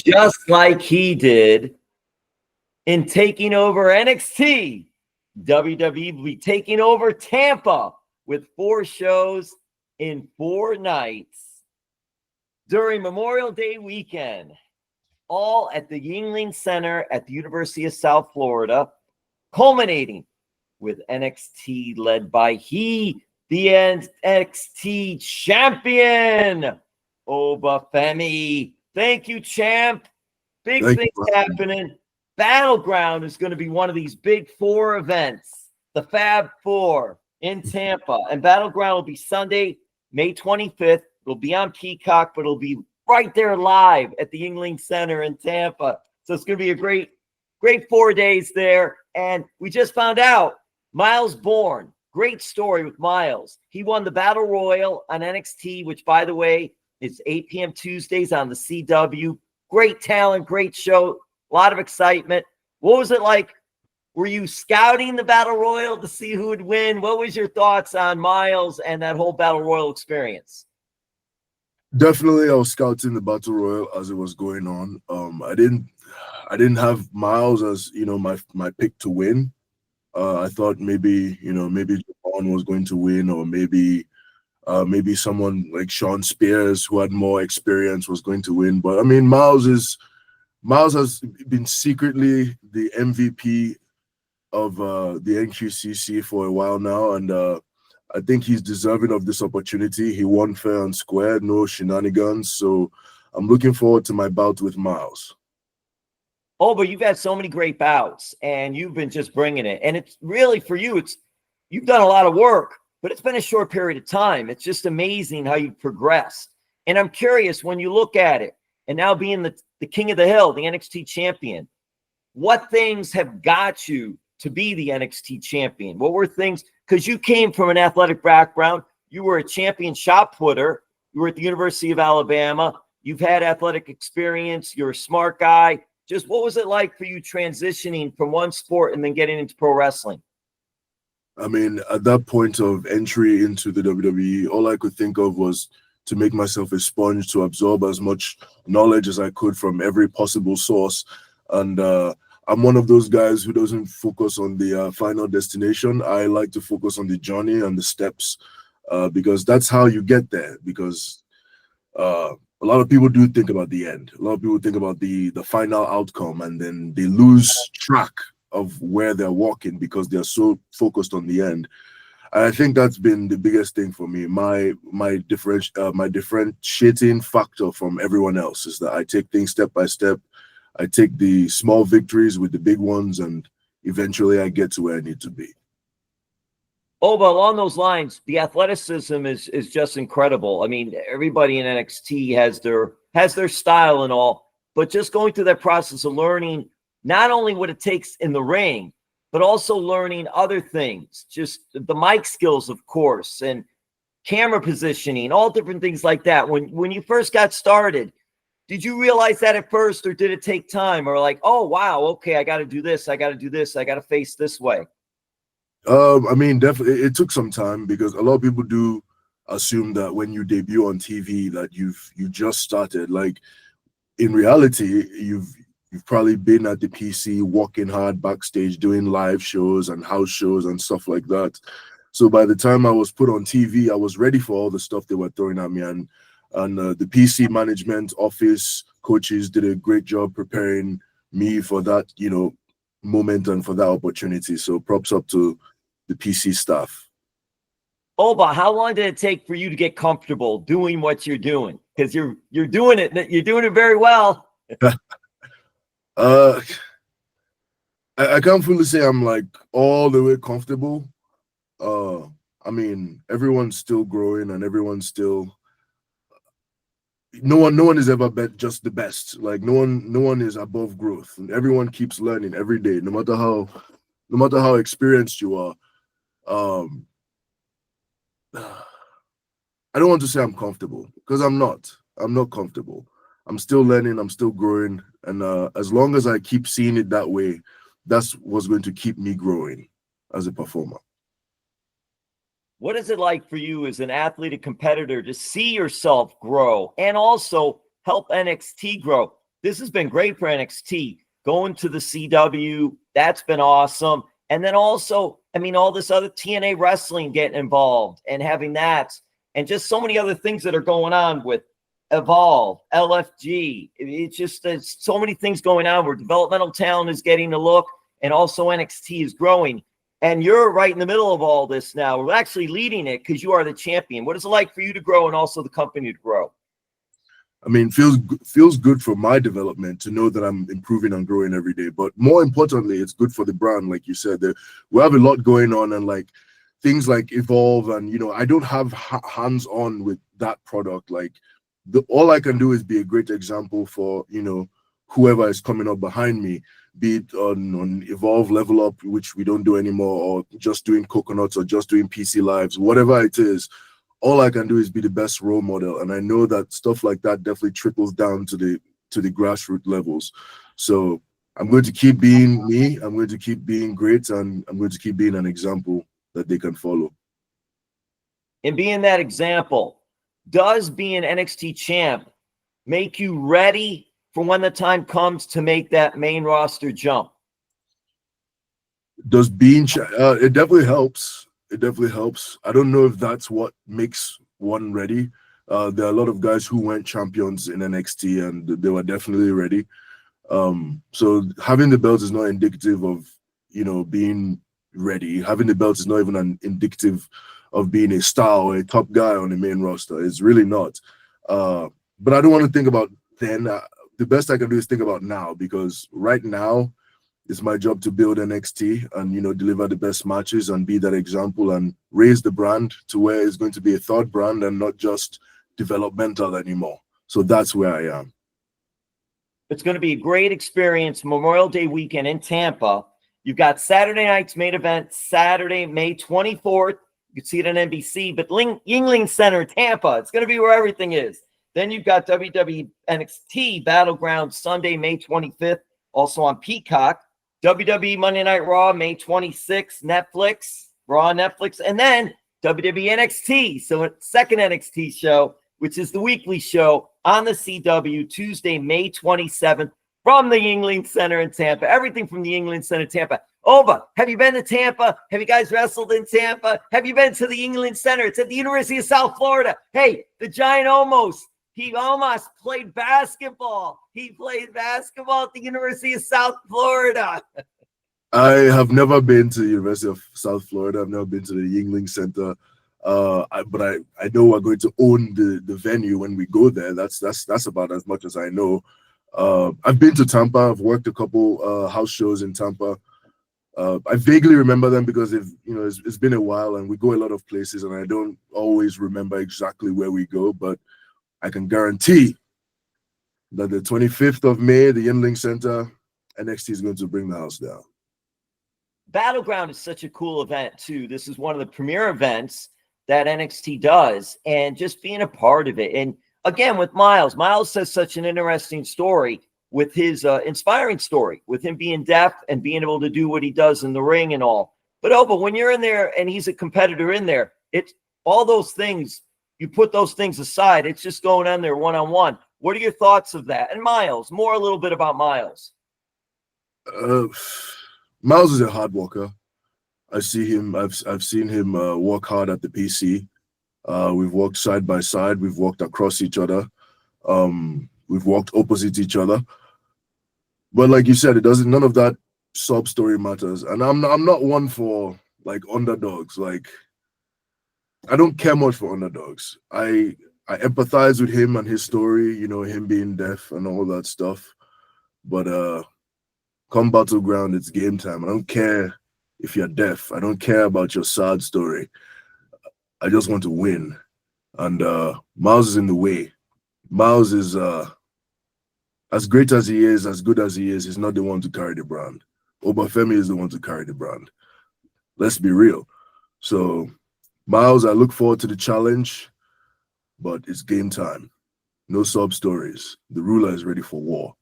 just like he did in taking over NXT. WWE will be taking over Tampa with 4 shows in 4 nights during Memorial Day weekend, all at the Yuengling Center at the University of South Florida, culminating with NXT led by the NXT champion, Oba Femi. Thank you, champ. Big things happening. Battleground is going to be one of these big 4 events, the Fab 4 in Tampa. And Battleground will be Sunday, May 25th. It'll be on Peacock, but it'll be right there live at the Yuengling Center in Tampa. So it's going to be a great 4 days there. And we just found out Myles Borne, great story with Myles. He won the Battle Royal on NXT, which, by the way, is 8 p.m. Tuesdays on the CW. Great talent, great show, a lot of excitement. What was it like? Were you scouting the Battle Royal to see who would win? What was your thoughts on Myles and that whole Battle Royal experience? Definitely, I was scouting the Battle Royal as it was going on. I didn't have Myles as my pick to win. I thought maybe Javon was going to win, or maybe someone like Sean Spears, who had more experience, was going to win. But I mean, Myles has been secretly the MVP of the NQCC for a while now, and I think he's deserving of this opportunity. He won fair and square, no shenanigans. So I'm looking forward to my bout with Myles. Oh, but you've had so many great bouts, and you've been just bringing it. And it's really, for you, you've done a lot of work, but it's been a short period of time. It's just amazing how you've progressed. And I'm curious, when you look at it, and now being the king of the hill, the NXT champion, what things have got you to be the NXT champion? What were things, because you came from an athletic background, you were a champion shot putter, you were at the University of Alabama, you've had athletic experience, you're a smart guy. Just what was it like for you transitioning from one sport and then getting into pro wrestling? I mean, at that point of entry into the WWE, all I could think of was to make myself a sponge to absorb as much knowledge as I could from every possible source. And I'm one of those guys who doesn't focus on the final destination. I like to focus on the journey and the steps, because that's how you get there. Because a lot of people do think about the end. A lot of people think about the final outcome, and then they lose track of where they're walking because they're so focused on the end. And I think that's been the biggest thing for me. My differentiating factor from everyone else is that I take things step by step. I take the small victories with the big ones, and eventually I get to where I need to be. Oh, but along those lines, the athleticism is just incredible. I mean, everybody in NXT has their style and all, but just going through that process of learning not only what it takes in the ring, but also learning other things, just the mic skills, of course, and camera positioning, all different things like that. When you first got started, did you realize that at first, or did it take time? Or like, oh, wow, okay, I got to do this, I got to do this, I got to face this way? I mean, definitely, it took some time, because a lot of people do assume that when you debut on TV that you just started. Like, in reality, you've probably been at the PC, working hard backstage, doing live shows and house shows and stuff like that. So by the time I was put on TV, I was ready for all the stuff they were throwing at me, and the PC management office coaches did a great job preparing me for that, moment and for that opportunity. So props up to the PC staff. Oh, but how long did it take for you to get comfortable doing what you're doing? Because you're doing it very well. I can't fully say I'm like all the way comfortable. I mean, everyone's still growing, and everyone's still. No one is ever just the best. Like no one is above growth, and everyone keeps learning every day, no matter how experienced you are. I don't want to say I'm comfortable, because I'm not comfortable. I'm still learning, I'm still growing, and as long as I keep seeing it that way, that's what's going to keep me growing as a performer. What is it like for you as an athlete, a competitor, to see yourself grow and also help NXT grow? this has been great for NXT. Going to the CW, that's been awesome. And then also, I mean, all this other TNA wrestling getting involved and having that, and just so many other things that are going on with Evolve, LFG. It's just, there's so many things going on where developmental talent is getting a look, and also NXT is growing. And you're right in the middle of all this now. We're actually leading it because you are the champion. What is it like for you to grow and also the company to grow? I mean, feels good for my development to know that I'm improving and growing every day. But more importantly, it's good for the brand, like you said. We have a lot going on, and like things like Evolve, and I don't have hands-on with that product. Like all I can do is be a great example for whoever is coming up behind me, be it on Evolve, Level Up, which we don't do anymore, or just doing Coconuts, or just doing PC Lives, whatever it is. All I can do is be the best role model, and I know that stuff like that definitely trickles down to the grassroots levels. So I'm going to keep being me. I'm going to keep being great, and I'm going to keep being an example that they can follow. And being that example, does being NXT champ make you ready for when the time comes to make that main roster jump? Does being it definitely helps. It definitely helps. I don't know if that's what makes one ready. There are a lot of guys who went champions in NXT and they were definitely ready. So having the belt is not indicative of, being ready. Having the belt is not even an indicative of being a star or a top guy on the main roster. It's really not. But I don't want to think about then. The best I can do is think about now, because right now, it's my job to build NXT and, deliver the best matches and be that example and raise the brand to where it's going to be a third brand and not just developmental anymore. So that's where I am. It's going to be a great experience. Memorial Day weekend in Tampa. You've got Saturday night's main event, Saturday, May 24th. You can see it on NBC, but Yuengling Center, Tampa. It's going to be where everything is. Then you've got WWE NXT Battleground, Sunday, May 25th, also on Peacock. WWE Monday Night Raw, May 26th, Netflix, Raw, Netflix, and then WWE NXT. So a second NXT show, which is the weekly show on the CW, Tuesday, May 27th, from the Yuengling Center in Tampa. Everything from the Yuengling Center, Tampa. Oba, have you been to Tampa? Have you guys wrestled in Tampa? Have you been to the Yuengling Center? It's at the University of South Florida. Hey, the Giant he almost played basketball. He played basketball at the University of South Florida. I have never been to the University of South Florida. I've never been to the Yuengling Center. But I know we're going to own the venue when we go there. That's about as much as I know. I've been to Tampa. I've worked a couple house shows in Tampa. I vaguely remember them because it's been a while and we go a lot of places, and I don't always remember exactly where we go, but I can guarantee that the 25th of May, the Yuengling Center, NXT is going to bring the house down. Battleground is such a cool event, too. This is one of the premier events that NXT does, and just being a part of it. And again, with Myles says such an interesting story with his inspiring story, with him being deaf and being able to do what he does in the ring and all. But Oba, when you're in there and he's a competitor in there, it's all those things. You put those things aside. It's just going on there one-on-one. What are your thoughts of that? And Myles, a little bit about Myles. Myles is a hard worker. I've seen him work hard at the PC. We've worked side by side. We've worked across each other. We've worked opposite each other. But like you said, none of that sub story matters. And I'm not one for like underdogs. Like, I don't care much for underdogs. I empathize with him and his story, him being deaf and all that stuff. But come Battleground, it's game time. I don't care if you're deaf. I don't care about your sad story. I just want to win. And Myles is in the way. Myles is as great as he is, as good as he is, he's not the one to carry the brand. Oba Femi is the one to carry the brand. Let's be real. So Myles, I look forward to the challenge, but it's game time. No sub stories. The ruler is ready for war.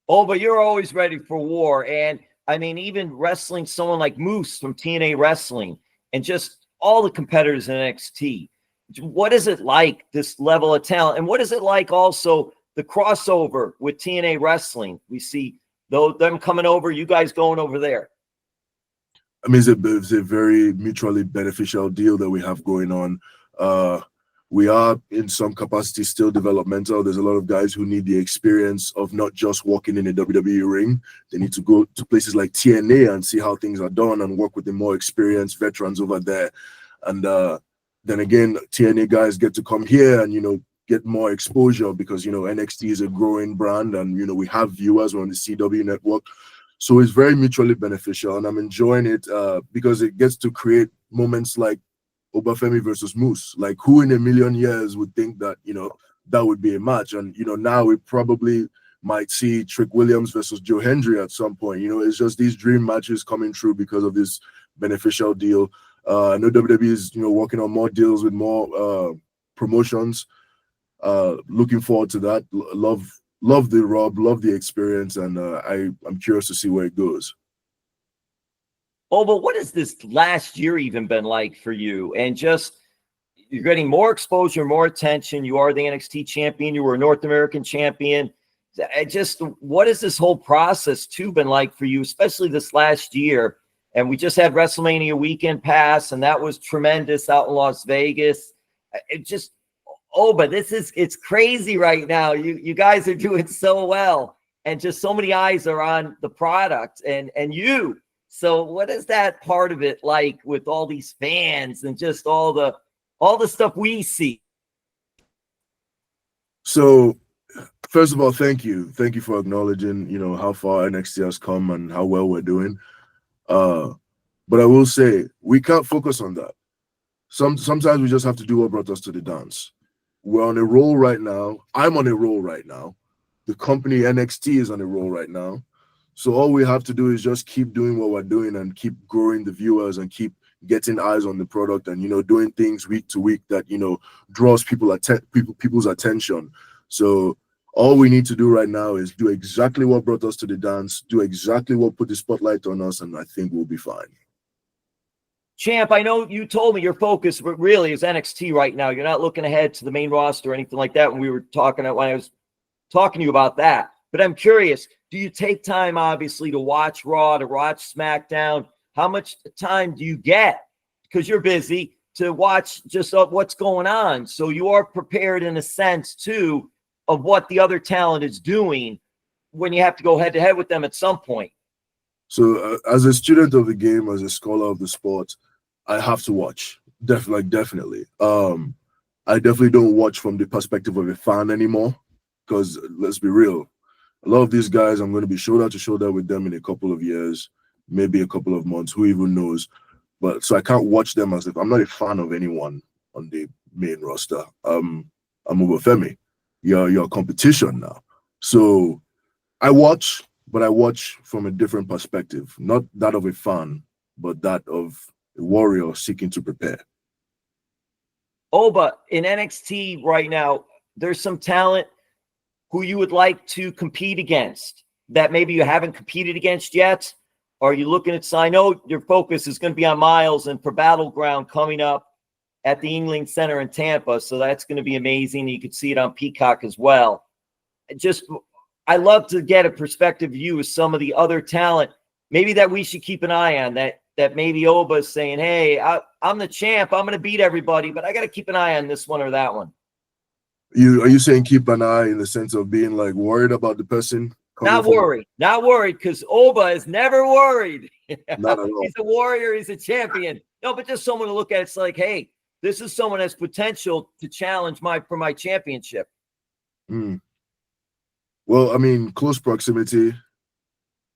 Oh, but you're always ready for war. And I mean, even wrestling someone like Moose from TNA Wrestling and just all the competitors in NXT. What is it like, this level of talent? And what is it like also the crossover with TNA Wrestling. We see them coming over, you guys going over there. I mean, it's a very mutually beneficial deal that we have going on. We are in some capacity still developmental. There's a lot of guys who need the experience of not just walking in a WWE ring. They need to go to places like TNA and see how things are done and work with the more experienced veterans over there. And then again, TNA guys get to come here and, get more exposure because, NXT is a growing brand and, we have viewers on the CW network. So it's very mutually beneficial and I'm enjoying it because it gets to create moments like Oba Femi versus Moose. Like, who in a million years would think that, that would be a match? And, now we probably might see Trick Williams versus Joe Hendry at some point. It's just these dream matches coming true because of this beneficial deal. I know WWE is, working on more deals with more promotions. Looking forward to that. Love the rub, love the experience, and I'm curious to see where it goes. Oh, but what has this last year even been like for you? And just, you're getting more exposure, more attention. You are the NXT champion. You were a North American champion. What has this whole process too been like for you, especially this last year? And we just had WrestleMania weekend pass, and that was tremendous out in Las Vegas. But it's crazy right now. You guys are doing so well, and just so many eyes are on the product and you. So what is that part of it like with all these fans and just all the stuff we see? So first of all, thank you for acknowledging, how far NXT has come and how well we're doing. But I will say we can't focus on that. Sometimes we just have to do what brought us to the dance. We're on a roll right now. I'm on a roll right now. The company NXT is on a roll right now. So all we have to do is just keep doing what we're doing and keep growing the viewers and keep getting eyes on the product and, doing things week to week that, draws people's attention. So all we need to do right now is do exactly what brought us to the dance, do exactly what put the spotlight on us, and I think we'll be fine. Champ, I know you told me your focus really is NXT right now. You're not looking ahead to the main roster or anything like that when I was talking to you about that. But I'm curious, do you take time, obviously, to watch Raw, to watch SmackDown? How much time do you get, because you're busy, to watch just what's going on? So you are prepared in a sense, too, of what the other talent is doing when you have to go head-to-head with them at some point. So as a student of the game, as a scholar of the sport, I have to watch. Definitely. I definitely don't watch from the perspective of a fan anymore because, let's be real, a lot of these guys, I'm going to be shoulder to shoulder with them in a couple of years, maybe a couple of months, who even knows. But so I can't watch them as if I'm not a fan of anyone on the main roster. I'm Oba Femi. You're competition now. So I watch, but I watch from a different perspective, not that of a fan, but that of a warrior seeking to prepare. Oh, but in NXT right now, there's some talent who you would like to compete against that maybe you haven't competed against yet? Are you looking at, I know your focus is going to be on Myles and for Battleground coming up at the Yuengling Center in Tampa. So that's going to be amazing. You could see it on Peacock as well. I love to get a perspective view of some of the other talent, maybe that we should keep an eye on, that maybe Oba is saying, hey, I'm the champ. I'm going to beat everybody, but I got to keep an eye on this one or that one. Are you saying keep an eye in the sense of being like worried about the person? Not worried, because Oba is never worried. Not at all. He's a warrior. He's a champion. No, but just someone to look at. It's like, hey, this is someone that's potential to challenge for my championship. Well, I mean, close proximity.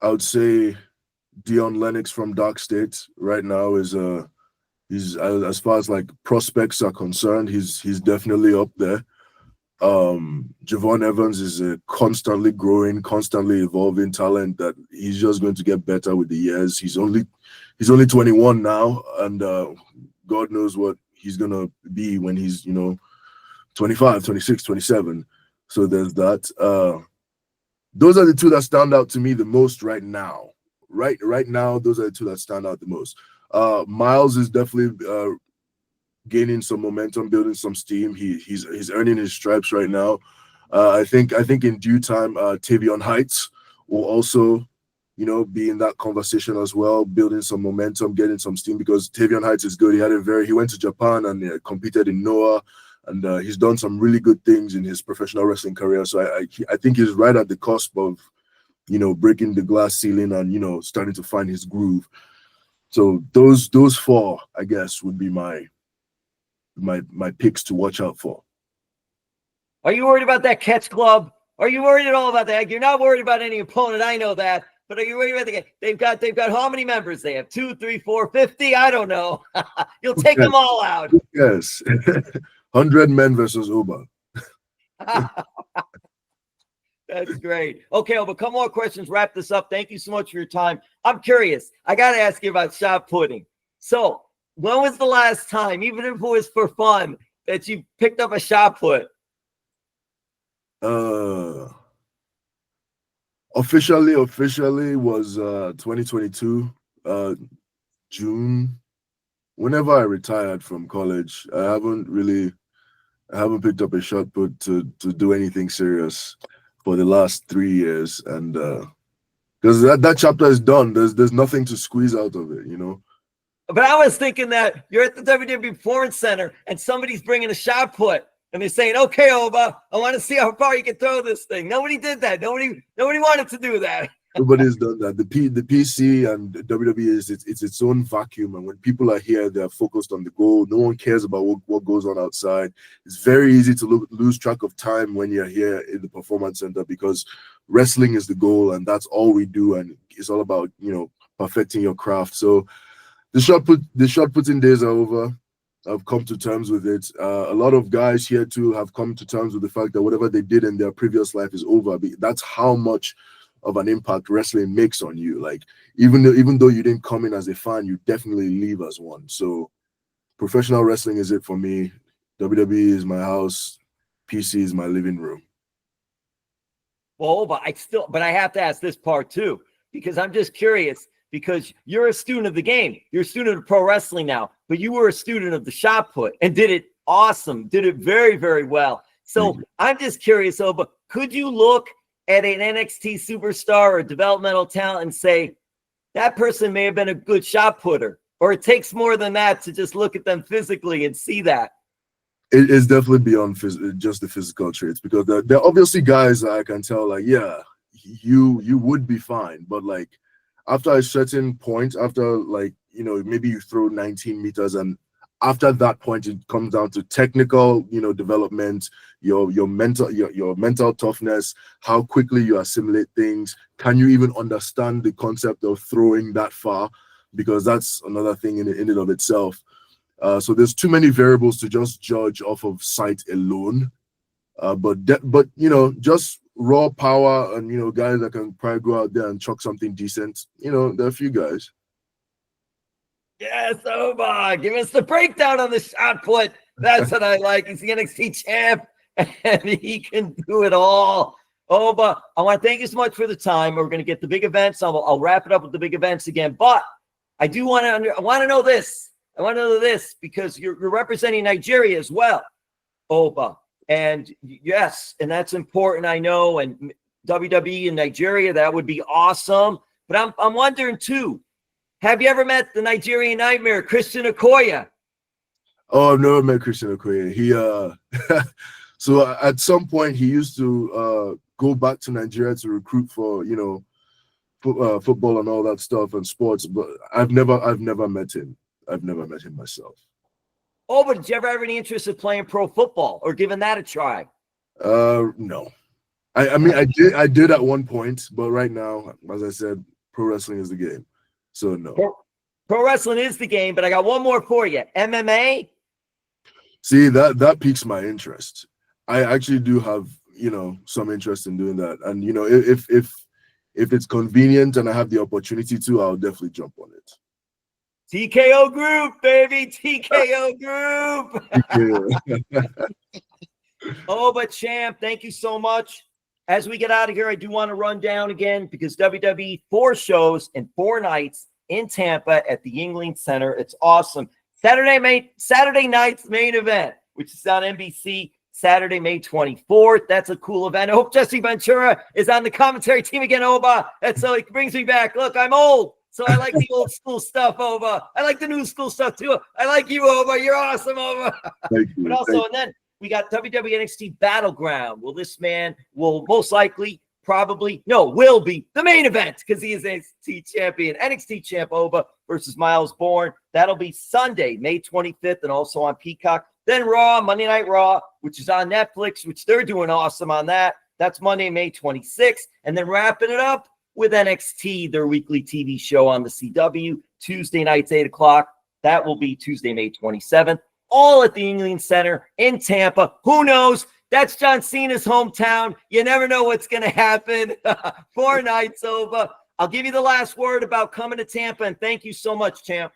I would say Dion Lennox from Dark State right now is he's as far as like prospects are concerned, he's definitely up there. Javon Evans is a constantly growing, constantly evolving talent that he's just going to get better with the years. He's only 21 now, and God knows what he's gonna be when he's 25, 26, 27. So there's that. Those are the two that stand out to me the most right now. Right now, those are the two that stand out the most. Myles is definitely gaining some momentum, building some steam. He's earning his stripes right now. I think in due time, Tavion Heights will also, be in that conversation as well, building some momentum, getting some steam, because Tavion Heights is good. He went to Japan and competed in Noah, and he's done some really good things in his professional wrestling career. So I think he's right at the cusp of, breaking the glass ceiling and, starting to find his groove. So those four, I guess, would be my picks to watch out for. Are you worried about that catch club? Are you worried at all about that? You're not worried about any opponent, I know that. But are you worried about the they've got how many members they have? 2, 3, 4, 50? I don't know. You'll take them all out. Yes. 100 men versus Oba. That's great. Okay, Oba, a couple more questions. Wrap this up. Thank you so much for your time. I'm curious. I got to ask you about shot putting. So when was the last time, even if it was for fun, that you picked up a shot put? Officially was 2022 June. Whenever I retired from college, I haven't picked up a shot put to do anything serious for the last 3 years, and because that chapter is done. There's nothing to squeeze out of it, But I was thinking that you're at the WWE Performance Center and somebody's bringing a shot put. And they're saying, okay, Oba, I want to see how far you can throw this thing. Nobody did that. Nobody wanted to do that. Nobody's done that. The PC and WWE it's its own vacuum. And when people are here, they're focused on the goal. No one cares about what goes on outside. It's very easy to lose track of time when you're here in the Performance Center, because wrestling is the goal and that's all we do. And it's all about, perfecting your craft. So the shot putting days are over. I've come to terms with it. A lot of guys here too have come to terms with the fact that whatever they did in their previous life is over. That's how much of an impact wrestling makes on you. Like even though you didn't come in as a fan, you definitely leave as one. So professional wrestling is it for me. WWE is my house. PC is my living room. Well, but I have to ask this part too, because I'm just curious. Because you're a student of the game. You're a student of pro wrestling now, but you were a student of the shot put and did it awesome, did it very, very well. So I'm just curious, Oba, could you look at an NXT superstar or developmental talent and say, that person may have been a good shot putter, or it takes more than that to just look at them physically and see that? It is definitely beyond just the physical traits, because there are obviously guys that I can tell, like, yeah, you would be fine, but like, after a certain point, after maybe you throw 19 meters, and after that point, it comes down to technical, development, your mental toughness, how quickly you assimilate things. Can you even understand the concept of throwing that far? Because that's another thing in and of itself. So there's too many variables to just judge off of sight alone. But just raw power and guys that can probably go out there and chuck something decent. There are a few guys. Yes, Oba, give us the breakdown on the shot put. That's what I like. He's the NXT champ and he can do it all. Oba, I want to thank you so much for the time. We're going to get the big events. I'll wrap it up with the big events again, but I want to know this. I want to know this because you're representing Nigeria as well, Oba. And yes, and that's important, I know. And WWE in Nigeria, that would be awesome. But I'm wondering too, have you ever met the Nigerian Nightmare, Christian Okoye? Oh, I've never met Christian Okoye. He so at some point he used to go back to Nigeria to recruit for football and all that stuff and sports, but I've never met him. I've never met him myself. Oh, but did you ever have any interest in playing pro football or giving that a try? No. I mean, I did at one point, but right now, as I said, pro wrestling is the game. So no. Pro wrestling is the game, but I got one more for you. MMA? See, that piques my interest. I actually do have, some interest in doing that. And, if it's convenient and I have the opportunity to, I'll definitely jump on it. TKO group, baby. TKO group. Oba champ, thank you so much. As we get out of here, I do want to run down again because WWE 4 shows and 4 nights in Tampa at the Yuengling Center. It's awesome. Saturday night's main event, which is on NBC, Saturday, May 24th. That's a cool event. I hope Jesse Ventura is on the commentary team again, Oba. That's so it brings me back. Look, I'm old, so I like the old school stuff, Oba. I like the new school stuff too. I like you, Oba. You're awesome, Oba. Thank you. But also, and then we got WWE NXT Battleground. Well, this man will most likely, will be the main event because he is NXT champion. NXT champ Oba versus Myles Borne. That'll be Sunday, May 25th, and also on Peacock. Then Raw, Monday Night Raw, which is on Netflix, which they're doing awesome on that. That's Monday, May 26th. And then wrapping it up with NXT, their weekly TV show on the CW, Tuesday nights, 8 o'clock. That will be Tuesday, May 27th. All at the Yuengling Center in Tampa. Who knows? That's John Cena's hometown. You never know what's going to happen. 4 nights over. I'll give you the last word about coming to Tampa, and thank you so much, champ.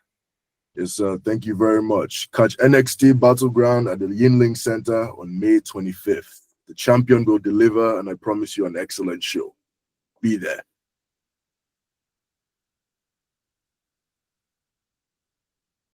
Yes, thank you very much. Catch NXT Battleground at the Yuengling Center on May 25th. The champion will deliver, and I promise you an excellent show. Be there.